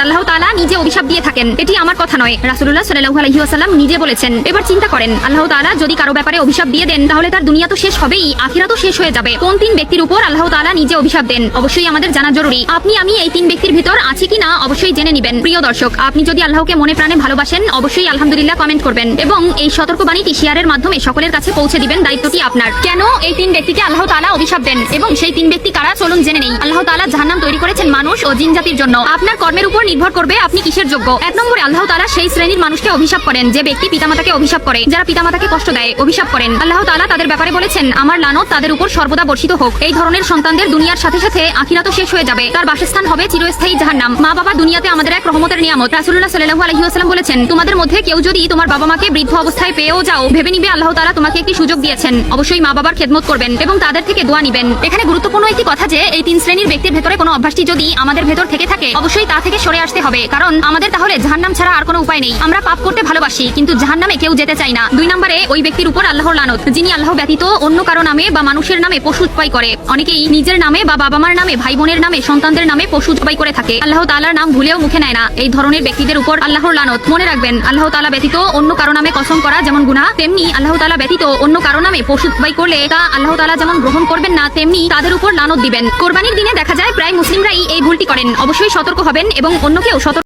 আল্লাহ তাআলা নিজে অভিশাপ দিয়ে থাকেন। এটি আমার কথা নয়, রাসূলুল্লাহ সাল্লাল্লাহু আলাইহি ওয়াসাল্লাম নিজে বলেছেন। এবার চিন্তা করেন, আল্লাহ তাআলা যদি কারো ব্যাপারে অভিশাপ দিয়ে দেন তাহলে তার দুনিয়া তো শেষ হবেই, আখিরাতও শেষ হয়ে যাবে। কোন তিন ব্যক্তির উপর আল্লাহ তাআলা নিজে অভিশাপ দেন অবশ্যই আমাদের জানা জরুরি। আপনি আমি এই তিন ব্যক্তির ভিতর আছি কিনা অবশ্যই জেনে নেবেন। প্রিয় দর্শক, আপনি যদি আল্লাহকে মনে প্রাণে ভালোবাসেন অবশ্যই আলহামদুলিল্লাহ কমেন্ট করবেন এবং এই সতর্কবাণীটি শেয়ারের মাধ্যমে সকলের কাছে পৌঁছে দিবেন। দায়িত্বটি আপনার। কেন এই তিন ব্যক্তিকে আল্লাহ তাআলা অভিশাপ দেন এবং সেই তিন ব্যক্তি কারা চলুন জেনে নেই। আল্লাহ তাআলা জাহান্নাম তৈরি করেছেন মানুষ ও জিন জাতির জন্য। আপনার কর্মের উপর নির্ভর করবে আপনি কিসের যোগ্য। এক নম্বরে আল্লাহ তাআলা সেই শ্রেণীর মানুষকে অভিশাপ করেন যে ব্যক্তি পিতামাতাকে অভিশাপ করে, যারা পিতামাতাকে কষ্ট দেয় অভিশাপ করেন। আল্লাহ তাআলা তাদের ব্যাপারে বলেছেন, আমার লানত তাদের উপর সর্বদা বর্ষিত হোক। এই ধরনের সন্তানদের দুনিয়ার সাথে সাথে আখিরাতও শেষ হয়ে যাবে, তার বাসস্থান হবে চিরস্থায়ী জাহান্নাম। মা বাবা দুনিয়াতে আমাদের এক রহমতের নিয়ামত। রাসূলুল্লাহ সাল্লাল্লাহু আলাইহি ওয়াসাল্লাম বলেছেন, তোমাদের মধ্যে কেউ যদি তোমার বাবা মাকে বৃদ্ধ অবস্থায় পেয়েও যাও, ভেবে নিবে আল্লাহ তাআলা তোমাকে একটি সুযোগ দিয়েছেন। অবশ্যই মা বাবার খেদমত করবেন এবং তাদের থেকে দোয়া নিবেন। এখানে গুরুত্বপূর্ণ একটি কথা যে এই তিন শ্রেণীর ব্যক্তির ভেতরে কোনো অভ্যাসটি যদি আমাদের ভেতর থেকে থাকে অবশ্যই তা থেকে সরে আসতে হবে, কারণ আমাদের তাহলে জাহান্নাম ছাড়া আর কোনো উপায় নেই। আমরা পাপ করতে ভালোবাসি কিন্তু জাহান্নামে কেউ যেতে চাই না। দুই নম্বরে ওই ব্যক্তির উপর আল্লাহর লানত যিনি আল্লাহ ব্যতীত অন্য কারো নামে বা মানুষের নামে পশু জবাই করে। অনেকেই নিজের নামে বা বাবা মার নামে, ভাই বোনের নামে, সন্তানদের নামে পশু জবাই করে থাকে। আল্লাহ তাআলার নাম ভুলেও মুখে নেয় না। এই ধরনের ব্যক্তিদের উপর আল্লাহর লানত। মনে রাখবেন, আল্লাহ তাআলা ব্যতীত অন্য কারো নামে কসম করা যেমন গুনাহ, তেমনি আল্লাহ তাআলা ব্যতীত অন্য কারো নামে পশু জবাই করলে তা আল্লাহ তাআলা যেমন গ্রহণ করবেন না তেমনি তাদের উপর লানত দিবেন। কোরবানির দিনে দেখা যায় প্রায় মুসলিমরাই এই ভুলটি করেন। অবশ্যই সতর্ক হবেন এবং অন্যকেও সতর্ক